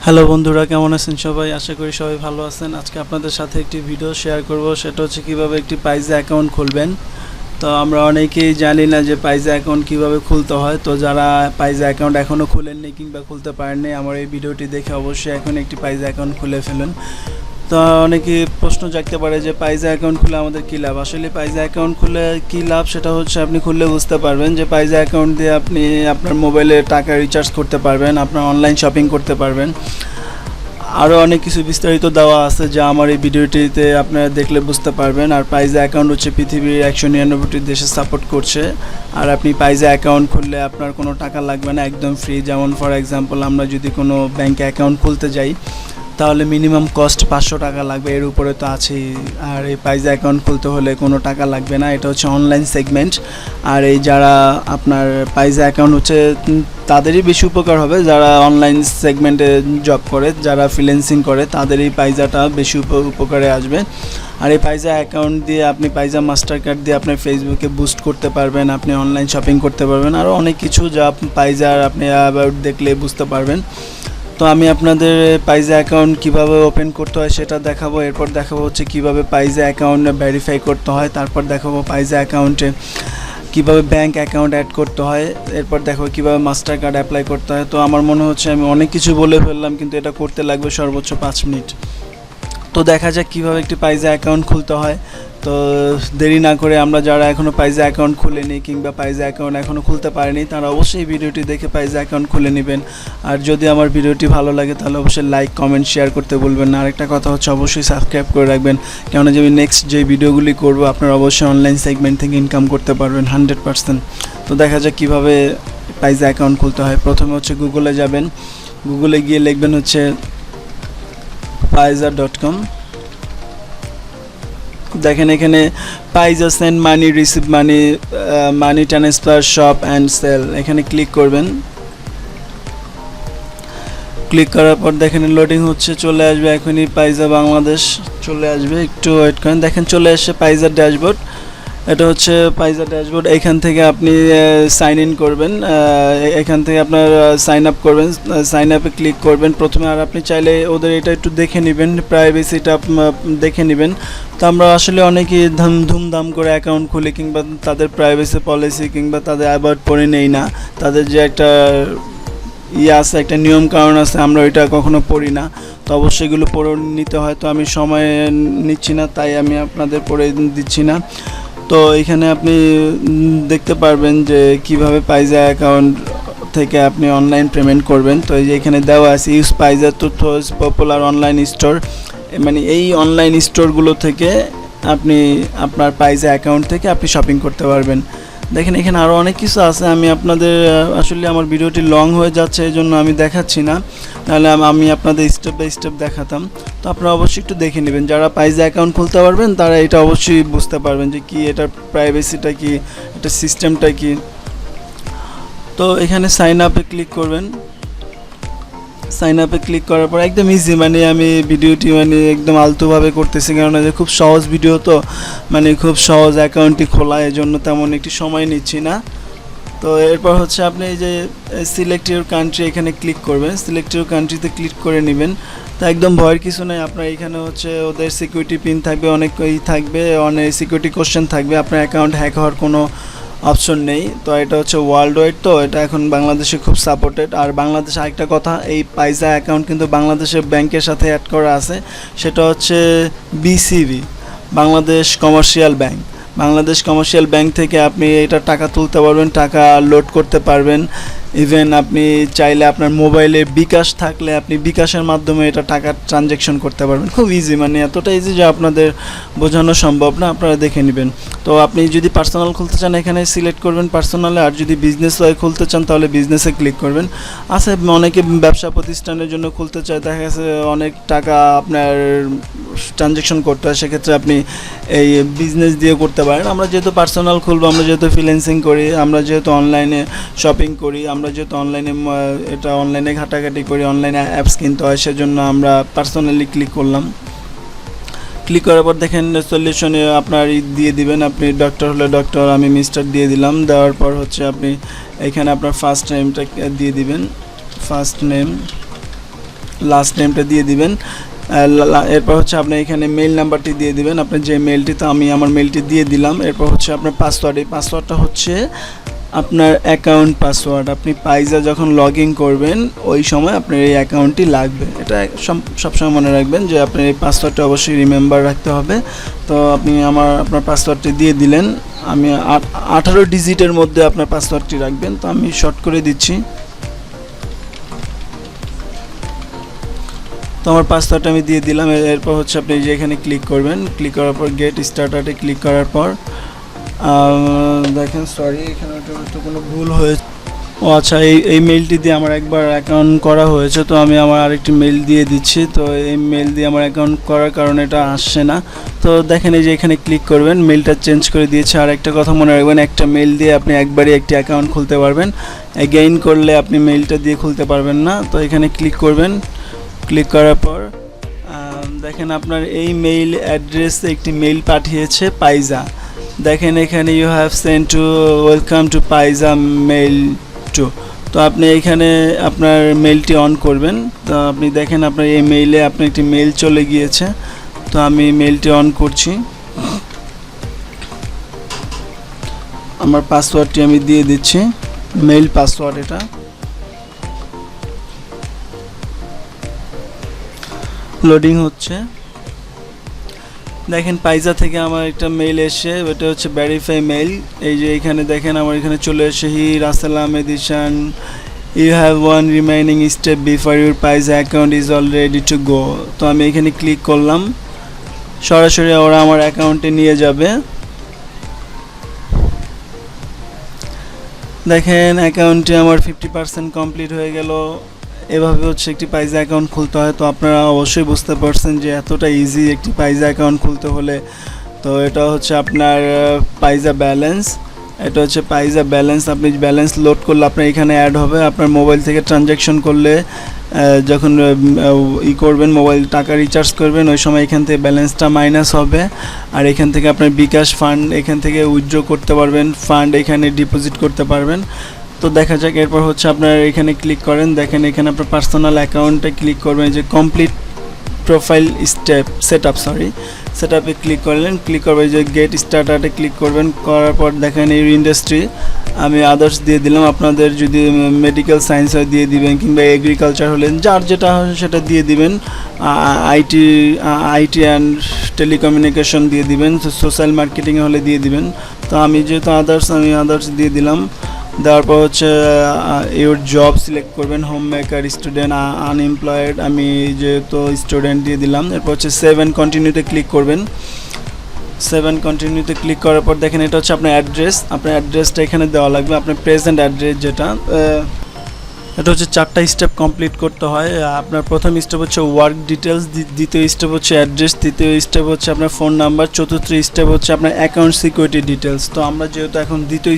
Hello বন্ধুরা, কেমন আছেন সবাই? আশা করি সবাই ভালো আছেন। আজকে আপনাদের সাথে একটি ভিডিও শেয়ার করব, সেটা হচ্ছে কিভাবে একটি পাইজা অ্যাকাউন্ট খুলবেন। তো আমরা অনেকেই জানি না যে পাইজা অ্যাকাউন্ট কিভাবে খুলতে হয়। তো যারা পাইজা অ্যাকাউন্ট এখনও খুলেননি কিংবা খুলতে পারেননি, আমার এই ভিডিওটি দেখে অবশ্যই এখন একটি পাইজা অ্যাকাউন্ট খুলে ফেলুন। তো অনেকে প্রশ্ন জাগতে পারে যে পাইজা অ্যাকাউন্ট খুলে আমাদের কী লাভ। আসলে পাইজা অ্যাকাউন্ট খুলে কী লাভ সেটা হচ্ছে আপনি খুললে বুঝতে পারবেন যে পাইজা অ্যাকাউন্ট দিয়ে আপনি আপনার মোবাইলে টাকা রিচার্জ করতে পারবেন, আপনার অনলাইন শপিং করতে পারবেন। আরও অনেক কিছু বিস্তারিত দেওয়া আছে যা আমার এই ভিডিওটিতে আপনারা দেখলে বুঝতে পারবেন। আর পাইজা অ্যাকাউন্ট হচ্ছে পৃথিবীর 199টি দেশে সাপোর্ট করছে। আর আপনি পাইজা অ্যাকাউন্ট খুললে আপনার কোনো টাকা লাগবে না, একদম ফ্রি। যেমন ফর এক্সাম্পল, আমরা যদি কোনো ব্যাংকে অ্যাকাউন্ট খুলতে যাই তাহলে মিনিমাম কস্ট 500 টাকা লাগবে, এর উপরে তো আছেই। আর এই পাইজা অ্যাকাউন্ট খুলতে হলে কোনো টাকা লাগবে না। এটা হচ্ছে অনলাইন সেগমেন্ট। আর এই যারা আপনার পাইজা অ্যাকাউন্ট হচ্ছে তাদেরই বেশি উপকার হবে যারা অনলাইন সেগমেন্টে জব করে, যারা ফ্রিল্যান্সিং করে, তাদেরই পাইজাটা বেশি উপকারে আসবে। আর এই পাইজা অ্যাকাউন্ট দিয়ে আপনি পাইজা মাস্টার কার্ড দিয়ে আপনার ফেসবুকে বুস্ট করতে পারবেন, আপনি অনলাইন শপিং করতে পারবেন, আরও অনেক কিছু যা পাইজার আপনি অ্যাবাউট দেখলে বুঝতে পারবেন। তো আমি আপনাদের পাইজা অ্যাকাউন্ট কিভাবে ওপেন করতে হয় সেটা দেখাবো। এরপর দেখাবো হচ্ছে কিভাবে পাইজা অ্যাকাউন্ট ভেরিফাই করতে হয়। তারপর দেখাবো পাইজা অ্যাকাউন্টে কিভাবে ব্যাংক অ্যাকাউন্ট অ্যাড করতে হয়। এরপর দেখাবো কিভাবে মাস্টার কার্ড অ্যাপ্লাই করতে হয়। তো আমার মনে হচ্ছে আমি অনেক কিছু বলে ফেললাম, কিন্তু এটা করতে লাগবে সর্বোচ্চ 5 মিনিট। তো দেখা যাক কীভাবে একটি পাইজা অ্যাকাউন্ট খুলতে হয়। তো দেরি না করে আমরা যারা এখনও পাইজা অ্যাকাউন্ট খুলেনি কিংবা পাইজা অ্যাকাউন্ট এখনও খুলতে পারেনি, তারা অবশ্যই ভিডিওটি দেখে পাইজা অ্যাকাউন্ট খুলে নেবেন। আর যদি আমার ভিডিওটি ভালো লাগে তাহলে অবশ্যই লাইক, কমেন্ট, শেয়ার করতে বলবেন না। আরেকটা কথা হচ্ছে অবশ্যই সাবস্ক্রাইব করে রাখবেন, কেননা যে আমি নেক্সট যে ভিডিওগুলি করবো আপনারা অবশ্যই অনলাইন সেগমেন্ট থেকে ইনকাম করতে পারবেন 100%। তো দেখা যাক কীভাবে পাইজা অ্যাকাউন্ট খুলতে হয়। প্রথমে হচ্ছে গুগলে যাবেন, গুগলে গিয়ে লিখবেন হচ্ছে paiza.com। দেখেন এখানে Paiza send money, receive money, money transfer, shop and sell, এখানে ক্লিক করবেন। ক্লিক করার পর দেখেন লোডিং হচ্ছে, চলে আসবে এখনই পাইজা বাংলাদেশ চলে আসবে, একটু ওয়েট করেন। দেখেন চলে আসছে পাইজার ড্যাশবোর্ড। এটা হচ্ছে পাইজা ড্যাশবোর্ড। এখান থেকে আপনি সাইন ইন করবেন, এখান থেকে আপনার সাইন আপ করবেন, সাইন আপে ক্লিক করবেন প্রথমে। আর আপনি চাইলে ওদের এটা একটু দেখে নেবেন, প্রাইভেসিটা দেখে নেবেন। তো আমরা আসলে অনেকেই ধুমধাম করে অ্যাকাউন্ট খুলি কিংবা তাদের প্রাইভেসি পলিসি কিংবা তাদের অ্যাভয়েড করে নেই না, তাদের যে একটা আছে, একটা নিয়ম কারণ আছে, আমরা ওইটা কখনো পড়ি না। তো অবশ্যই এগুলো পড়ে নিতে হয়। তো আমি সময় নিচ্ছি না, তাই আমি আপনাদের পড়ে দিচ্ছি না। তো এখানে আপনি দেখতে পারবেন যে কিভাবে পাইজা অ্যাকাউন্ট থেকে আপনি অনলাইন পেমেন্ট করবেন। তো এই যে এখানে দেওয়া আছে use Paiza to popular online store, মানে এই অনলাইন স্টোরগুলো থেকে আপনি আপনার পাইজা অ্যাকাউন্ট থেকে আপনি শপিং করতে পারবেন। দেখেন এখানে আরও অনেক কিছু আছে, আমি আপনাদের আসলে আমার ভিডিওটি লং হয়ে যাচ্ছে এই জন্য আমি দেখাচ্ছি না, নাহলে আমি আপনাদের স্টেপ বাই স্টেপ দেখাতাম। তো আপনারা অবশ্যই একটু দেখে নেবেন, যারা পাইজা অ্যাকাউন্ট খুলতে পারবেন তারা এটা অবশ্যই বুঝতে পারবেন যে কি এটার প্রাইভেসিটা কি, এটার সিস্টেমটা কি। তো এখানে সাইন আপে ক্লিক করবেন। সাইন আপে ক্লিক করার পর একদম ইজি, মানে আমি ভিডিওটি একদম আলতোভাবে করতেছি, কেননা যে খুব সহজ ভিডিও, তো খুব সহজ অ্যাকাউন্টটি খোলা, এই জন্য তেমন একটি সময় নিচ্ছি না। তো এরপর হচ্ছে আপনি এই যে সিলেক্ট ইউর কান্ট্রি, এখানে ক্লিক করবেন। সিলেক্ট ইউর কান্ট্রিতে ক্লিক করে নেবেন। তো একদম ভয়ের কিছু নেই, আপনার এখানে হচ্ছে ওদের সিকিউরিটি পিন থাকবে, অনেক থাকবে, অনেক সিকিউরিটি কোশ্চেন থাকবে, আপনার অ্যাকাউন্ট হ্যাক হওয়ার কোনো অপশন নেই। তো এটা হচ্ছে ওয়ার্ল্ড ওয়াইড, তো এটা এখন বাংলাদেশে খুব সাপোর্টেড। আর বাংলাদেশে আরেকটা কথা, এই পাইজা অ্যাকাউন্ট কিন্তু বাংলাদেশের ব্যাংকের সাথে অ্যাড করা আছে, সেটা হচ্ছে BCB, Bangladesh commercial bank. Bangladesh commercial bank থেকে আপনি এটা টাকা তুলতে পারবেন, টাকা লোড করতে পারবেন। ইভেন আপনি চাইলে আপনার মোবাইলে বিকাশ থাকলে আপনি বিকাশের মাধ্যমে এটা টাকা ট্রানজ্যাকশন করতে পারবেন। খুব ইজি, এতটা ইজি যে আপনাদের বোঝানো সম্ভব না, আপনারা দেখে নেবেন। তো আপনি যদি পার্সোনাল খুলতে চান এখানে সিলেক্ট করবেন পার্সোনালে, আর যদি বিজনেস ওয়াই খুলতে চান তাহলে বিজনেসে ক্লিক করবেন। আছে অনেকে ব্যবসা প্রতিষ্ঠানের জন্য খুলতে চায়, দেখা গেছে অনেক টাকা আপনার ট্রানজ্যাকশন করতে হয়, সেক্ষেত্রে আপনি এই বিজনেস দিয়ে করতে পারেন। আমরা যেহেতু পার্সোনাল খুলবো, আমরা যেহেতু ফ্রিল্যান্সিং করি, আমরা যেহেতু অনলাইনে শপিং করি, আমরা যেহেতু অনলাইনে ঘাটাঘাটি করি, অনলাইনে অ্যাপস কিনতে হয়, সেজন্য আমরা পার্সোনালি ক্লিক করলাম। ক্লিক করার পর দেখেন সলিউশনে আপনার দিয়ে দিবেন, আপনি ডক্টর হলে ডক্টর, আমি মিস্টার দিয়ে দিলাম। দেওয়ার পর হচ্ছে আপনি এখানে আপনার ফার্স্ট নেমটা দিয়ে দিবেন, ফার্স্ট নেম। লাস্ট নেমটা দিয়ে দিবেন। এরপর হচ্ছে আপনি এখানে মেইল নাম্বারটি দিয়ে দিবেন, আপনার যে মেইলটি, তো আমি আমার মেইলটি দিয়ে দিলাম। এরপর হচ্ছে আপনার পাসওয়ার্ড, এই পাসওয়ার্ডটা হচ্ছে আপনার অ্যাকাউন্ট পাসওয়ার্ড। আপনি পাইজা যখন লগ ইন করবেন ওই সময় আপনার এই অ্যাকাউন্টটি লাগবে, এটা সবসময় মনে রাখবেন যে আপনার এই পাসওয়ার্ডটা অবশ্যই রিমেম্বার রাখতে হবে। তো আপনি আপনার পাসওয়ার্ডটি দিয়ে দিলেন। আমি 18 ডিজিটের মধ্যে আপনার পাসওয়ার্ডটি রাখবেন, তো আমি শর্ট করে দিচ্ছি। তো আমার পাসওয়ার্ডটা আমি দিয়ে দিলাম। এরপর হচ্ছে আপনি যে এখানে ক্লিক করবেন, ক্লিক করার পর গেট স্টার্টারে ক্লিক করার পর দেখেন, সরি এখানে একটু কোনো ভুল হয়েছে। ও আচ্ছা, এই মেইলটি দিয়ে আমার একবার অ্যাকাউন্ট করা হয়েছে, তো আমি আমার আরেকটি মেইল দিয়ে দিচ্ছি। তো এই মেইল দিয়ে আমার অ্যাকাউন্ট করার কারণে এটা আসছে না। তো দেখেন এই যে এখানে ক্লিক করবেন, মেইলটা চেঞ্জ করে দিয়েছে। আর একটা কথা মনে রাখবেন, একটা মেইল দিয়ে আপনি একবারই একটি অ্যাকাউন্ট খুলতে পারবেন, এগেইন করলে আপনি মেইলটা দিয়ে খুলতে পারবেন না। তো এখানে ক্লিক করবেন, ক্লিক করার পর দেখেন আপনার এই মেইল অ্যাড্রেসে একটি মেইল পাঠিয়েছে পাইজা। দেখেন এখানে you have send to welcome to Paiza mail to. তো আপনি এখানে আপনার মেইলটি অন করবেন। তো আপনি দেখেন আপনার এই মেইলে আপনার একটি মেইল চলে গিয়েছে। তো আমি মেইলটি অন করছি। আমার পাসওয়ার্ডটি আমি দিয়ে দিচ্ছি, মেইল পাসওয়ার্ড এটা। লোডিং হচ্ছে। দেখেন পাইজা থেকে আমার একটা মেইল এসে, ওটা হচ্ছে ভেরিফাই মেইল। এই যে এখানে দেখেন আমার এখানে চলে এসে hi Rasel Ahmed Ishan, you have one remaining step before your Paiza account is all ready to go. তো আমি এখানে ক্লিক করলাম, সরাসরি ওরা আমার অ্যাকাউন্টে নিয়ে যাবে। দেখেন অ্যাকাউন্টে আমার 50% কমপ্লিট হয়ে গেল। এভাবে হচ্ছে একটি পাইজা অ্যাকাউন্ট খুলতে হয়। তো আপনারা অবশ্যই বুঝতে পারছেন যে এতটা ইজি একটি পাইজা অ্যাকাউন্ট খুলতে হলে। তো এটা হচ্ছে আপনার পাইজা ব্যালেন্স, এটা হচ্ছে পাইজা ব্যালেন্স। আপনি ব্যালেন্স লোড করলে আপনার এখানে অ্যাড হবে। আপনার মোবাইল থেকে ট্রানজ্যাকশন করলে যখন করবেন, মোবাইল টাকা রিচার্জ করবেন, ওই সময় এখান থেকে ব্যালেন্সটা মাইনাস হবে। আর এখান থেকে আপনার বিকাশ ফান্ড এখান থেকে উইথড্র করতে পারবেন, ফান্ড এখানে ডিপোজিট করতে পারবেন। তো দেখা যাক। এরপর হচ্ছে আপনার এখানে ক্লিক করেন, দেখেন এখানে আপনার পার্সোনাল অ্যাকাউন্টে ক্লিক করবেন, যে কমপ্লিট প্রোফাইল সেট আপে ক্লিক করলেন। ক্লিক করবেন যে গেট স্টার্টারে ক্লিক করবেন, করার পর দেখেন এই ইন্ডাস্ট্রি আমি আদার্স দিয়ে দিলাম। আপনাদের যদি মেডিকেল সায়েন্স হয় দিয়ে দিবেন, কিংবা এগ্রিকালচার হলে যার যেটা হয় সেটা দিয়ে দিবেন। আইটি অ্যান্ড টেলিকমিউনিকেশন দিয়ে দিবেন, সোশ্যাল মার্কেটিং হলে দিয়ে দিবেন। তো আমি যেহেতু আমি আদার্স দিয়ে দিলাম। দেওয়ার পর হচ্ছে ইউর জব সিলেক্ট করবেন, হোম মেকার, স্টুডেন্ট, আনএমপ্লয়েড। আমি যেহেতু স্টুডেন্ট দিয়ে দিলাম। এরপর হচ্ছে সেভ অ্যান্ড কন্টিনিউতে ক্লিক করবেন। সেভ অ্যান্ড কন্টিনিউতে ক্লিক করার পর দেখেন এটা হচ্ছে আপনার অ্যাড্রেস। আপনার অ্যাড্রেসটা এখানে দেওয়া লাগবে, আপনার প্রেজেন্ট অ্যাড্রেস যেটা। এটা হচ্ছে 4টা স্টেপ কমপ্লিট করতে হয়। আপনার প্রথম স্টেপ হচ্ছে ওয়ার্ক ডিটেলস, দ্বিতীয় স্টেপ হচ্ছে অ্যাড্রেস, তৃতীয় স্টেপ হচ্ছে আপনার ফোন নাম্বার, চতুর্থ স্টেপ হচ্ছে আপনার অ্যাকাউন্ট সিকিউরিটি ডিটেলস। তো আমরা যেহেতু এখন দ্বিতীয়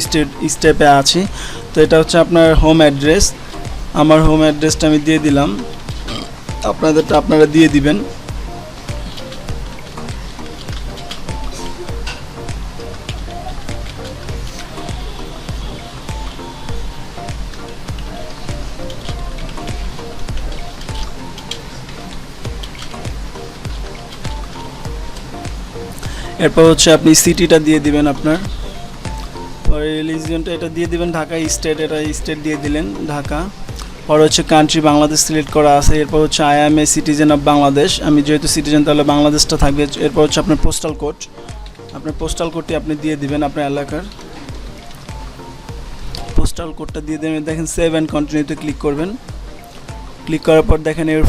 স্টেপে আছি, তো এটা হচ্ছে আপনার হোম অ্যাড্রেস। আমার হোম অ্যাড্রেসটা আমি দিয়ে দিলাম, আপনাদেরটা আপনারা দিয়ে দিবেন। এরপর হচ্ছে আপনি সিটিটা দিয়ে দিবেন, আপনার রিলিজিয়নটা এটা দিয়ে দিবেন ঢাকা, স্টেট এটা স্টেট দিয়ে দিলেন ঢাকা। পর হচ্ছে কান্ট্রি বাংলাদেশ সিলেক্ট করা আছে। এরপর হচ্ছে I M a citizen of Bangladesh, আমি যেহেতু সিটিজেন তাহলে বাংলাদেশটা থাকবে। এরপর হচ্ছে আপনার পোস্টাল কোড, আপনার পোস্টাল কোডটি আপনি দিয়ে দিবেন, আপনার এলাকার পোস্টাল কোডটা দিয়ে দেবেন। দেখেন সেভ অ্যান্ড কন্টিনিউতে ক্লিক করবেন। ক্লিক করার পর দেখেন এর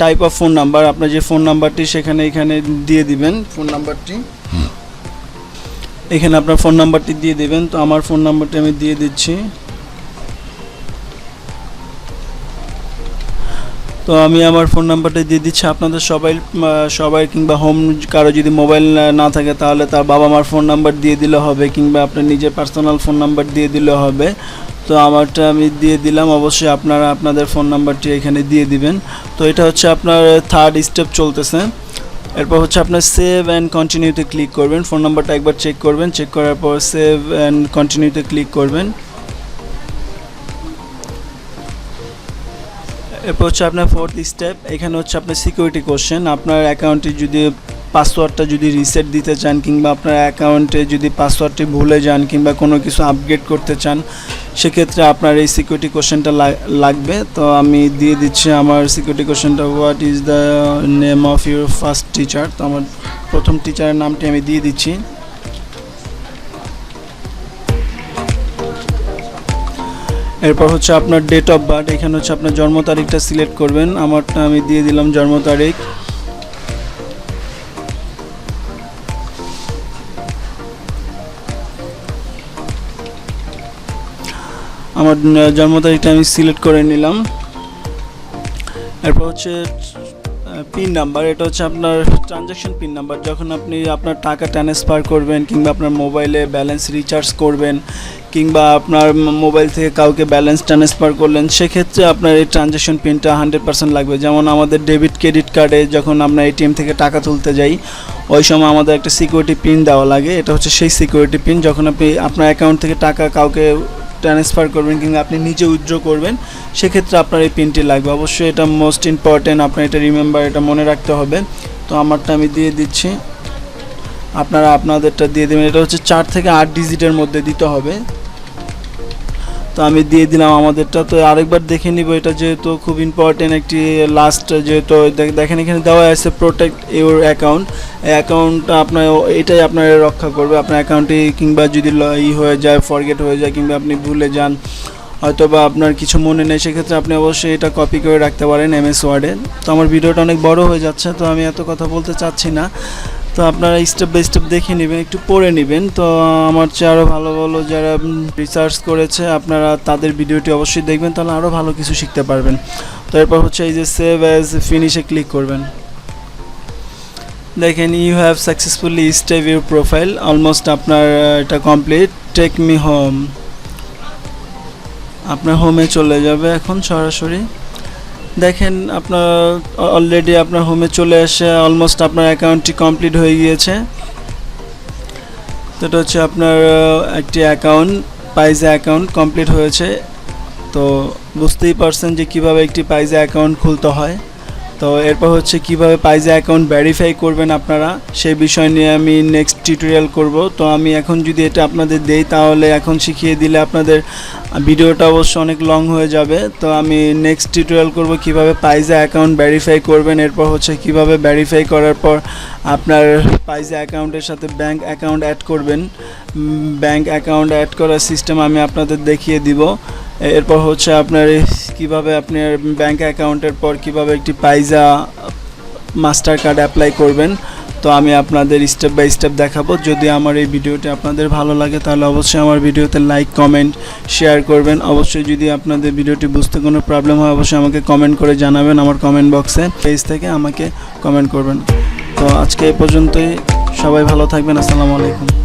টাইপ অফ ফোন নাম্বার, আপনার যে ফোন নাম্বারটি এখানে দিয়ে দিবেন ফোন নাম্বারটি। এখানে আপনার ফোন নাম্বারটি দিয়ে দেবেন। তো আমার ফোন নাম্বারটি আমি দিয়ে দিচ্ছি। তো আমি আমার ফোন নাম্বারটা দিয়ে দিচ্ছি। আপনাদের সবাই কিংবা হোম কারো যদি মোবাইল না থাকে তাহলে তার বাবা মার ফোন নাম্বার দিয়ে দিলে হবে, কিংবা আপনার নিজের পার্সোনাল ফোন নাম্বার দিয়ে দিলে হবে। তো আমারটা আমি দিয়ে দিলাম। অবশ্যই আপনারা আপনাদের ফোন নাম্বারটি এখানে দিয়ে দিবেন। তো এটা হচ্ছে আপনার থার্ড স্টেপ চলতেছে। এরপর হচ্ছে আপনার সেভ অ্যান্ড কন্টিনিউতে ক্লিক করবেন। ফোন নাম্বারটা একবার চেক করবেন, চেক করার পর সেভ অ্যান্ড কন্টিনিউতে ক্লিক করবেন। এরপর হচ্ছে আপনার ফোর্থ স্টেপ, এখানে হচ্ছে আপনার সিকিউরিটি কোশ্চেন। আপনার অ্যাকাউন্টে যদি পাসওয়ার্ডটা যদি রিসেট দিতে চান, কিংবা আপনার অ্যাকাউন্টে যদি পাসওয়ার্ডটি ভুলে যান, কিংবা কোনো কিছু আপগ্রেড করতে চান, সেক্ষেত্রে আপনার এই সিকিউরিটি কোশ্চেনটা লাগবে। তো আমি দিয়ে দিচ্ছি আমার সিকিউরিটি কোশ্চেনটা, what is the name of your first teacher. তো আমার প্রথম টিচারের নামটি আমি দিয়ে দিচ্ছি। এরপর হচ্ছে আপনার ডেট অফ বার্থ, এখানে হচ্ছে আপনার জন্ম তারিখটা সিলেক্ট করবেন। আমারটা আমি দিয়ে দিলাম জন্ম তারিখ। আমার জন্ম তারিখটা আমি সিলেক্ট করে নিলাম। এরপর হচ্ছে পিন নাম্বার, এটা হচ্ছে আপনার ট্রানজ্যাকশন পিন নাম্বার। যখন আপনি আপনার টাকা ট্রান্সফার করবেন, কিংবা আপনার মোবাইলে ব্যালেন্স রিচার্জ করবেন, কিংবা আপনার মোবাইল থেকে কাউকে ব্যালেন্স ট্রান্সফার করলেন, সেক্ষেত্রে আপনার এই ট্রানজ্যাকশন পিনটা 100% লাগবে। যেমন আমাদের ডেবিট ক্রেডিট কার্ডে যখন আমরা এটিএম থেকে টাকা তুলতে যাই, ওই সময় আমাদের একটা সিকিউরিটি পিন দেওয়া লাগে। এটা হচ্ছে সেই সিকিউরিটি পিন। যখন আপনি আপনার অ্যাকাউন্ট থেকে টাকা কাউকে ট্রান্সফার করবেন, কিংবা আপনি নিজে উইথড্র করবেন, সেক্ষেত্রে আপনার এই পিনটি লাগবে। অবশ্যই এটা মোস্ট ইম্পর্টেন্ট, আপনার এটা রিমেম্বার, এটা মনে রাখতে হবে। তো আমারটা আমি দিয়ে দিচ্ছি, আপনারা আপনাদেরটা দিয়ে দেবেন। এটা হচ্ছে 4 থেকে 8 ডিজিটের মধ্যে দিতে হবে। তো আমি দিয়ে দিলাম আমাদেরটা। তো আরেকবার দেখে নিব, এটা যেহেতু খুব ইম্পর্টেন্ট একটি লাস্ট, যেহেতু দেখেন এখানে দেওয়া আছে প্রোটেক্ট ইউর অ্যাকাউন্ট। এই অ্যাকাউন্টটা আপনার, এটাই আপনার রক্ষা করবে আপনার অ্যাকাউন্টে, কিংবা যদি হয়ে যায়, ফরগেট হয়ে যায়, কিংবা আপনি ভুলে যান, হয়তো বা আপনার কিছু মনে নেই, সেক্ষেত্রে আপনি অবশ্যই এটা কপি করে রাখতে পারেন MS ওয়ার্ডে। তো আমার ভিডিওটা অনেক বড় হয়ে যাচ্ছে, তো আমি এত কথা বলতে চাচ্ছি না। তো আপনারা স্টেপ বাই স্টেপ দেখে নেবেন, একটু পড়ে নেবেন। তো আমার চেয়ে আরও ভালো ভালো যারা রিসার্চ করেছে, আপনারা তাদের ভিডিওটি অবশ্যই দেখবেন, তাহলে আরও ভালো কিছু শিখতে পারবেন। তো এরপর হচ্ছে এই যে সেভ অ্যাজ ফিনিশে ক্লিক করবেন। দেখেন you have successfully saved your profile, almost আপনার এটা কমপ্লিট। টেক মি হোম, আপনার হোমে চলে যাবে এখন সরাসরি। দেখেন আপনার অলরেডি আপনার হোমে চলে এসে অলমোস্ট আপনার অ্যাকাউন্টটি কমপ্লিট হয়ে গিয়েছে। তো এটা হচ্ছে আপনার একটি অ্যাকাউন্ট, পাইজা অ্যাকাউন্ট কমপ্লিট হয়েছে। তো বুঝতেই পারছেন যে কিভাবে একটি পাইজা অ্যাকাউন্ট খুলতে হয়। তো এরপর হচ্ছে কিভাবে পাইজা অ্যাকাউন্ট ভেরিফাই করবেন আপনারা, সেই বিষয় নিয়ে আমি নেক্সট টিউটোরিয়াল করব। তো আমি এখন যদি এটা আপনাদের দেই, তাহলে এখন শিখিয়ে দিলে আপনাদের ভিডিওটা অবশ্য অনেক লং হয়ে যাবে। তো আমি নেক্সট টিউটোরিয়াল করব কিভাবে পাইজা অ্যাকাউন্ট ভেরিফাই করবেন। এরপর হচ্ছে কিভাবে ভেরিফাই করার পর আপনার পাইজা অ্যাকাউন্টের সাথে ব্যাংক অ্যাকাউন্ট অ্যাড করবেন। ব্যাংক অ্যাকাউন্ট অ্যাড করার সিস্টেম আমি আপনাদের দেখিয়ে দিব। এরপর হচ্ছে আপনার কিভাবে আপনার ব্যাংক অ্যাকাউন্টের পর কিভাবে একটি পাইজা মাস্টার কার্ড অ্যাপ্লাই করবেন। তো আমি আপনাদের স্টেপ বাই স্টেপ দেখাবো। যদি আমার এই ভিডিওটি আপনাদের ভালো লাগে, তাহলে অবশ্যই আমার ভিডিওতে লাইক, কমেন্ট, শেয়ার করবেন। অবশ্যই যদি আপনাদের ভিডিওটি বুঝতে কোনো প্রবলেম হয়, অবশ্যই আমাকে কমেন্ট করে জানাবেন আমার কমেন্ট বক্সে, পেজ থেকে আমাকে কমেন্ট করবেন। তো আজকে এই পর্যন্তই, সবাই ভালো থাকবেন। আসসালামু আলাইকুম।